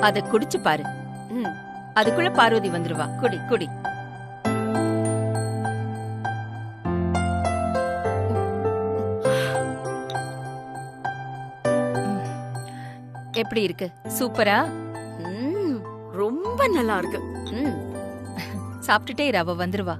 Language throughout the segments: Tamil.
அத குடிச்சு பாரு. அதுக்குள்ள பார்வதி வந்துருவா. குடி குடி. எப்படி இருக்கு? சூப்பரா? ரொம்ப நல்லா இருக்கு. சாப்பிட்டுட்டே இரு, அவ வந்துருவா.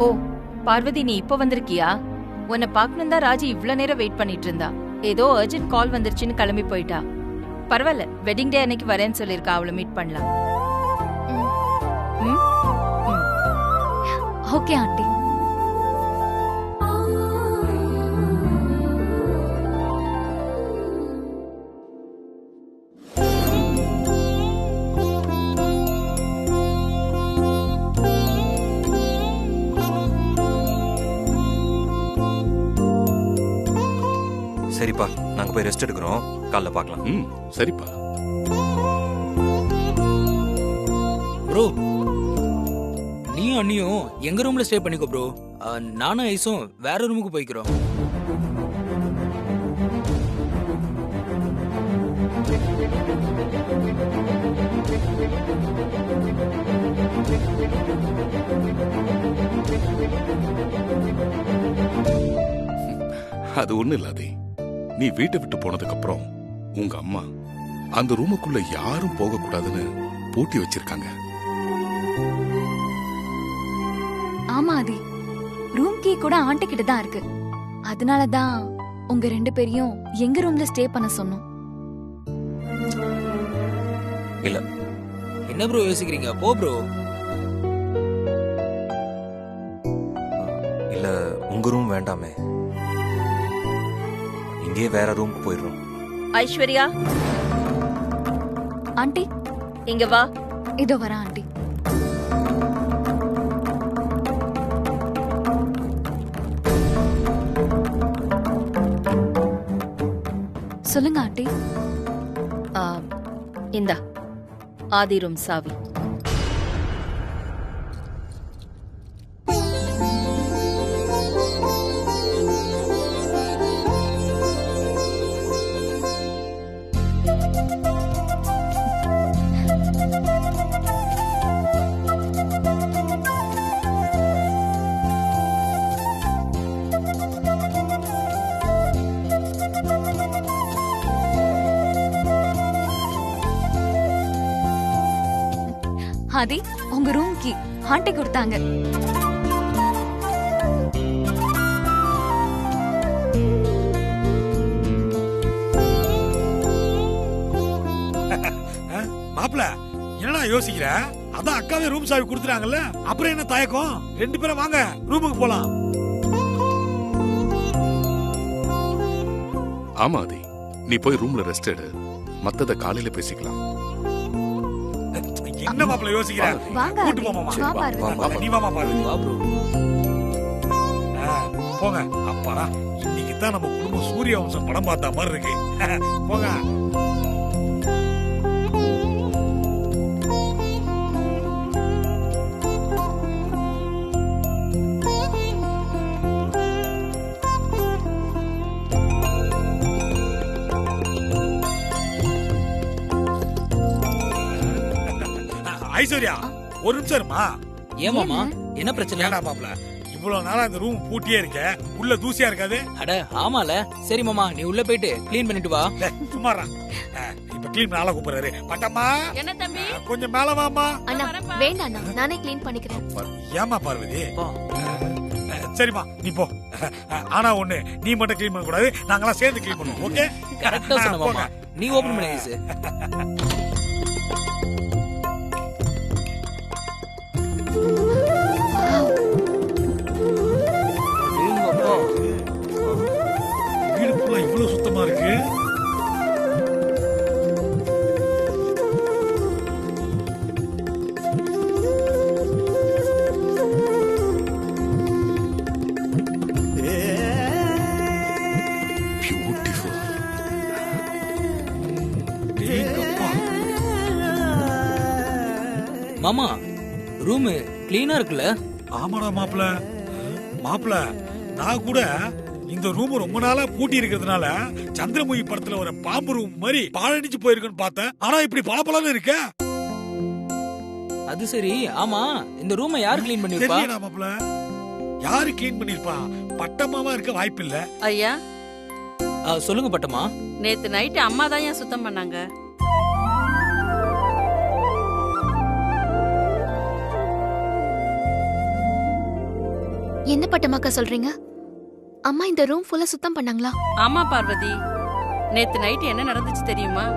ஓ பார்வதி, நீ இப்ப வந்திருக்கியா? உன்னை பாக்கணும் தான் ராஜி இவ்ளோ நேரம் வெயிட் பண்ணிட்டு இருந்தா. ஏதோ அர்ஜென்ட் கால் வந்துருச்சுன்னு கிளம்பி போயிட்டா. பரவாயில்ல, வெட்டிங் டே அன்னைக்கு வரேன்னு சொல்லிருக்கா. அவளை மீட் பண்ணலாம். Okay aunty. சரிப்பா, நாங்க போய் ரெஸ்ட் எடுக்கிறோம். காலைல பார்க்கலாம். சரிப்பா. ப்ரோ, நீயும் அண்ணியும் எங்க ரூம்ல ஸ்டே பண்ணிக்கோ ப்ரோ. நானும் ஐஸும் வேற ரூமுக்கு போய்க்கிறோம். அது ஒண்ணு இல்லாதே. நீ வீட்டை விட்டு போனதுக்கு அப்புறம் உங்க அம்மா அந்த ரூமுக்குள்ள யாரும் போக கூடாதுன்னு பூட்டி வச்சிருக்காங்க. ஆமா ஆதி, ரூம் கீ கூட ஆண்டி கிட்ட தான் இருக்கு. அதனாலதான் உங்க 2 பேரையும் எங்க ரூம்ல ஸ்டே பண்ண சொன்னோம். இல்ல, என்ன ப்ரோ யோசிக்கிறீங்க? போ ப்ரோ. இல்ல, உங்க ரூம் வேண்டாமே, இங்கே வேற ரூமுக்கு போயிடுறோம். ஐஸ்வர்யா, ஆண்டி இங்க வா. இதோ வர ஆண்டி. சொல்லுங்க ஆண்டி. இந்தா ஆதி ரூம் சாவி. ஆதி, உங்க ரூம் கீ ஆண்டி கொடுத்தாங்க. மாப்ள, என்னடா யோசிக்கிற? அதான் அக்காவே ரூம் சாவி கொடுத்துறாங்கல்ல, அப்புறம் என்ன தயக்கம்? 2 பேரும் வாங்க, ரூமுக்கு போலாம். ஆமா ஆதி, நீ போய் ரூம்ல ரெஸ்ட் எடு. மத்தத காலையில பேசிக்கலாம். என்ன மாப்ள யோசிக்கிற? வாங்க கூட்டு போமா. நீ வாமா பாரு. வா ப்ரோ. போங்க. அப்பாடா, இன்னைக்கு தான் நம்ம குடும்பம் சூரிய வம்சம் படம் பார்த்த மாதிரி இருக்கு. போங்க. ஐஸ்வர்யா, ஒரு நிமிஷம் இருமா. ஏமாமா, என்ன பிரச்சனை? ஏடா மாப்ள, இவ்வளவு நாளா இந்த ரூம் பூட்டியே இருக்க, உள்ள தூசியா இருக்காது? அட ஆமால. சரி மாமா, நீ உள்ள போயிட்டு க்ளீன் பண்ணிட்டு வா. சும்மாரா, இப்ப கிளீன் நாளா கூப்பிடுறாரு. பட்டம்மா என்ன தம்பி? கொஞ்சம் மேல வாமா. அண்ணா வேண்டாண்ணா, நானே க்ளீன் பண்ணிக்கிறேன். ஏமா பார்வதி? சரிம்மா நீ போ. ஆனா ஒண்ணு, நீ மட்டும் கிளீன் பண்ண கூடாது, நாங்கெல்லாம் சேர்ந்து கிளீன் பண்ணுவோம். ஓகே? கரெக்டா சொன்ன மாமா. நீ ஓபன் பண்ணு ஐஸ். வீடு ஃபுல்லா இவ்வளவு சுத்தமா இருக்கு. மாமா, ரூம் க்ளீனா இருக்குல்ல? ஆமாடா மாப்பிள. மாப்பிள, நான் கூட இந்த ரூம் ரொம்ப நாளா பூட்டி இருக்கிறதுனால சந்திரமுகி படத்துல ஒரு பாம்பு ரூம் மாதிரி பாழடிச்சு போயிருக்குன்னு பார்த்தேன். ஆனா இப்படி பளபளன்னு இருக்க. அது சரி. ஆமா, இந்த ரூமை யார் க்ளீன் பண்ணிருப்பா? தெரியலடா மாப்பிள, யாரு க்ளீன் பண்ணிருப்பா? பட்டம்மாவா இருக்க வாய்ப்பில்ல. ஐயா, சொல்லுங்க பட்டம்மா. நேத்து நைட்டு அம்மா தான் ஏன் சுத்தம் பண்ணாங்க. என்ன பட்டமாக்கா சொல்றீங்க? அம்மா இந்த ரூம் ஃபுல்லா சுத்தம் பண்ணாங்களா? ஆமா பார்வதி, நேத்து நைட்டு என்ன நடந்துச்சு தெரியுமா?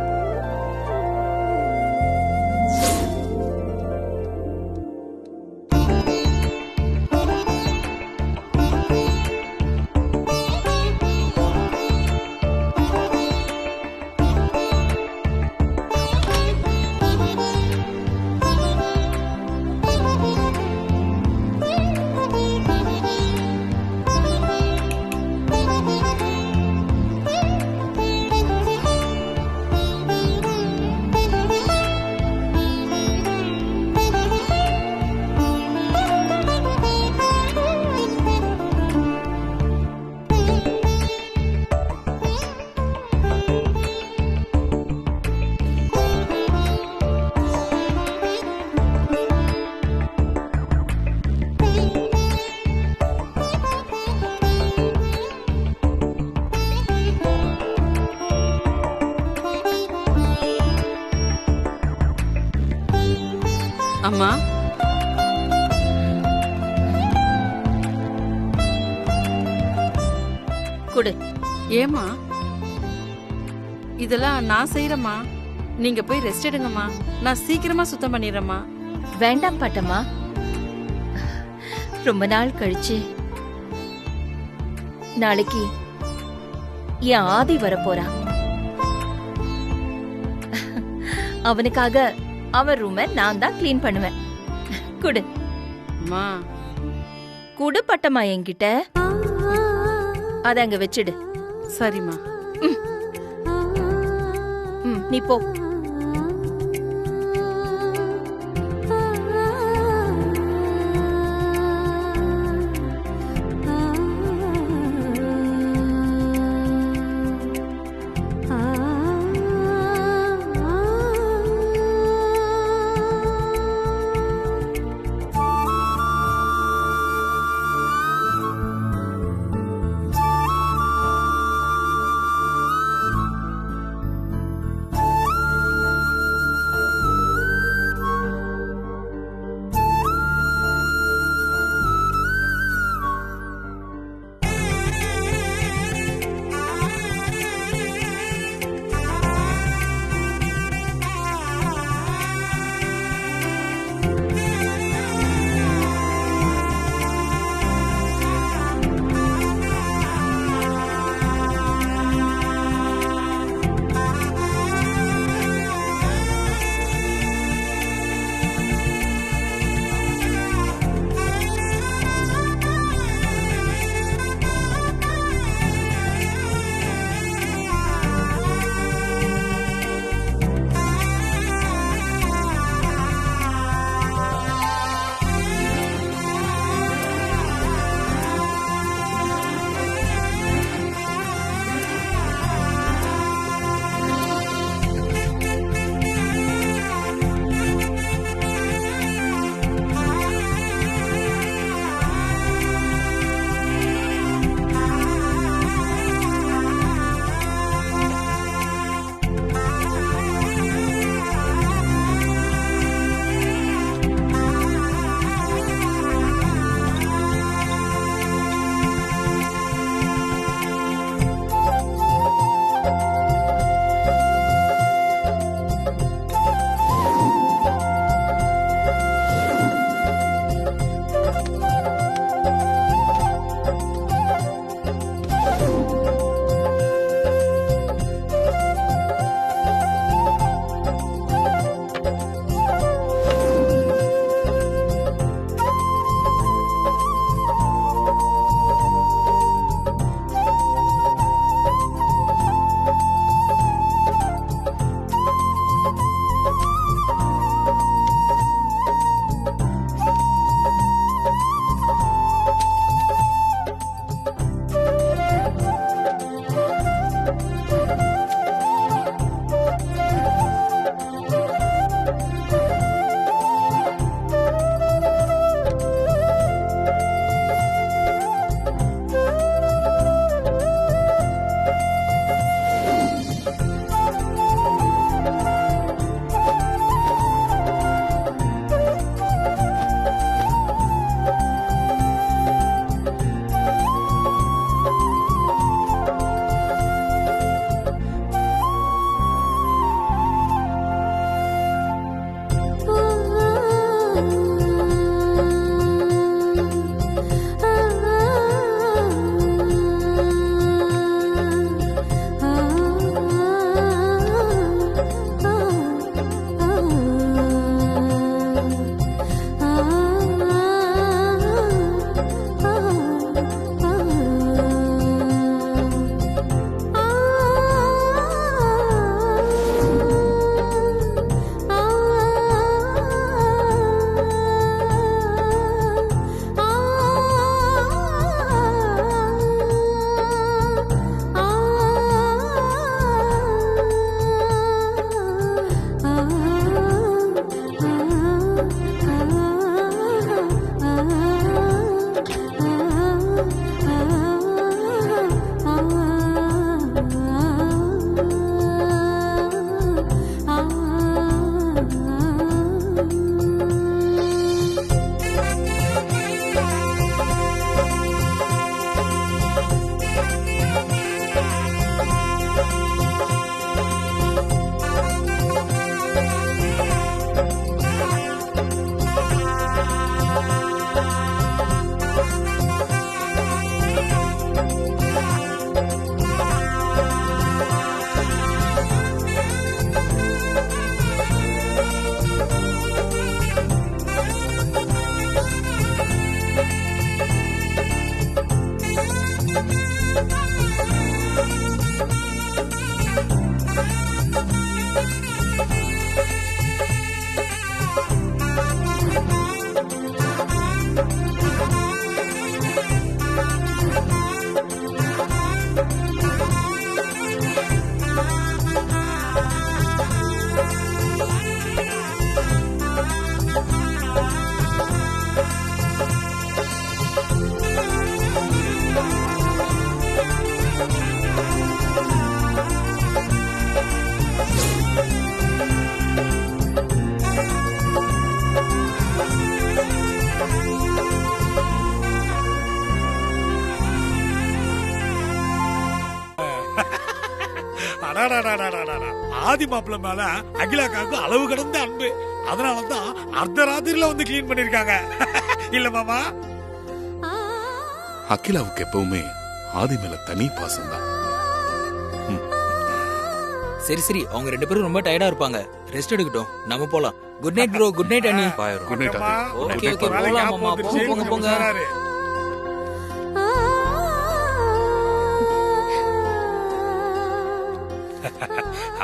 அம்மா, குடு. ஏமா இதெல்லாம் நான் செய்யறேம்மா. நீங்க போய் ரெஸ்ட் எடுங்கம்மா, நான் சீக்கிரமா சுத்தம் பண்ணிடுறேம்மா. வேண்டாம் பட்டம்மா, ரொம்ப நாள் கழிச்சு நாளைக்கு என் ஆதி வரப்போறான். அவனுக்காக அவன் ரூமை நான் தான் கிளீன் பண்ணுவேன். குடு. அம்மா, குடு பட்டம்மா என்கிட்ட. அத அங்க வச்சிடு. சரிம்மா. நீ போ. அடாடாடாடாடாடா. ஆதி மாப்பிள்ள மேல அகிலாக்காவுக்கு அளவு கடந்த அன்பு. அதனாலதான் அர்த்த ராத்திரில வந்து கிளீன் பண்ணிருக்காங்க. இல்ல மாமா? அகிலாவுக்கு எப்பவுமே ஆதி மேல தனி பாசம்தான். சரி சரி, அவங்க 2 பேரும் ரொம்ப டயர்டா இருப்பாங்க, ரெஸ்ட் எடுக்கட்டும், நம்ம போலாம். Good night bro. Good night அண்ணி. பாயிரும். குட் நைட் அம்மா. ஆதி. ஓகே ஓகே, போலாம் மாமா. போங்க போங்க போங்க. சொல்றாரு.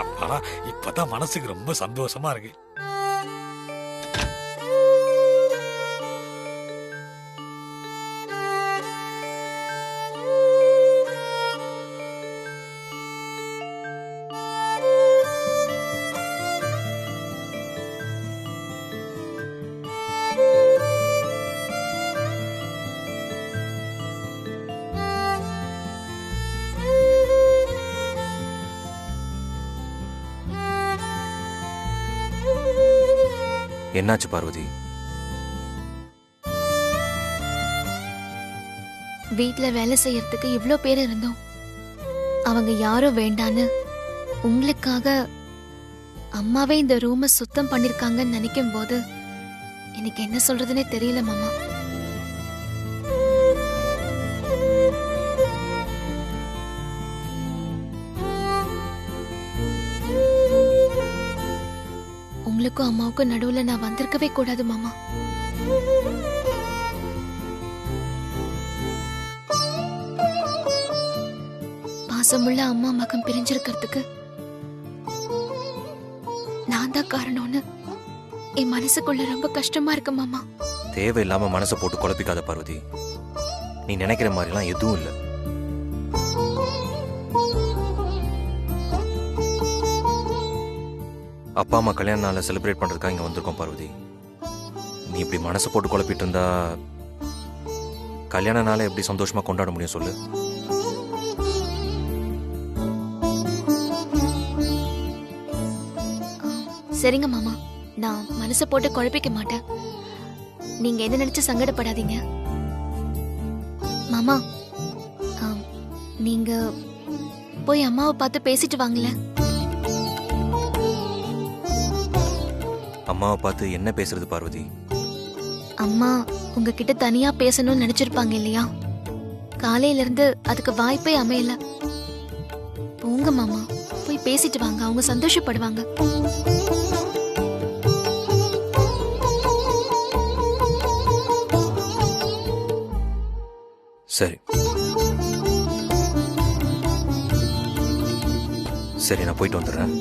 அப்பா இப்பதான் மனசுக்கு ரொம்ப சந்தோஷமா இருக்கு. என்னாச்சு பார்வதி? வீட்ல வேலை செய்யறதுக்கு இவ்ளோ பேர் இருந்தோம். அவங்க யாரும் வேண்டான்னு உங்களுக்காக அம்மாவே இந்த ரூமை சுத்தம் பண்ணிருக்காங்கன்னு நினைக்கும் போது எனக்கு என்ன சொல்றதுன்னே தெரியல மாமா. உங்களுக்கும் அம்மாவுக்கும் நடுவுல நான் வந்திருக்கவே கூடாது மாமா. பாசமுள்ள அம்மா மகன் பிரிஞ்சிருக்கிறதுக்கு நான் தான் காரணம்னு என் மனசுக்குள்ள ரொம்ப கஷ்டமா இருக்கு மாமா. தேவையில்லாம மனசை போட்டு குழப்பிக்காத பார்வதி. நீ நினைக்கிற மாதிரிலாம் எதுவும் இல்லை. அப்பா அம்மா கல்யாண நாளை செலிப்ரேட் பண்றதுக்காக இங்க வந்திருக்கோம் பார்வதி. நீ இப்படி மனசை போட்டு குழப்பிட்டு இருந்தா கல்யாண நாளை எப்படி சந்தோஷமா கொண்டாட முடியும் சொல்லு? சரிங்க மாமா, நான் மனசை போட்டு குழப்பிக்க மாட்டேன். நீங்க என்ன நினைச்சு சங்கடப்படாதீங்க மாமா. நீங்க போய் அம்மாவை பார்த்து பேசிட்டு வாங்களேன். அம்மாவை பார்த்து என்ன பேசுறது பார்வதி? அம்மா உங்ககிட்ட தனியா பேசணும்னு நினைச்சிருப்பாங்க இல்லையா? காலையில இருந்து அதுக்கு வாய்ப்பே அமையல. போங்க மாமா, போய் பேசிட்டு வாங்க, அவங்க சந்தோஷப்படுவாங்க. சரி சரி, நான் போயிட்டு வந்துடுறேன்.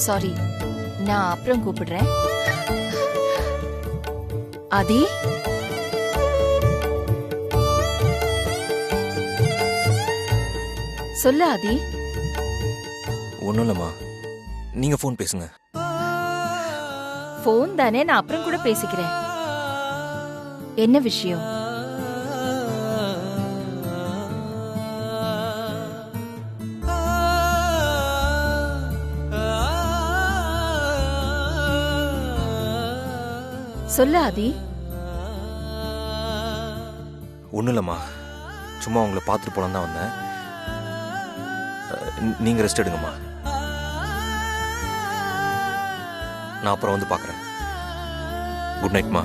சாரி, நான் அப்புறம் கூப்பிடுறேன். ஆதி, சொல்லு ஆதி. ஒன்றும் இல்லைம்மா, நீங்க ஃபோன் பேசுங்க. ஃபோன் தானே, நான் அப்புறம் கூட பேசிக்கிறேன். என்ன விஷயம்? சொல்லு ஆதி. ஒன்றும் இல்லைம்மா, சும்மா உங்களை பார்த்துட்டு போலாம் தான் வந்தேன். நீங்க ரெஸ்ட் எடுங்கம்மா. நான் அப்புறம் வந்து பார்க்குறேன். குட் நைட்மா.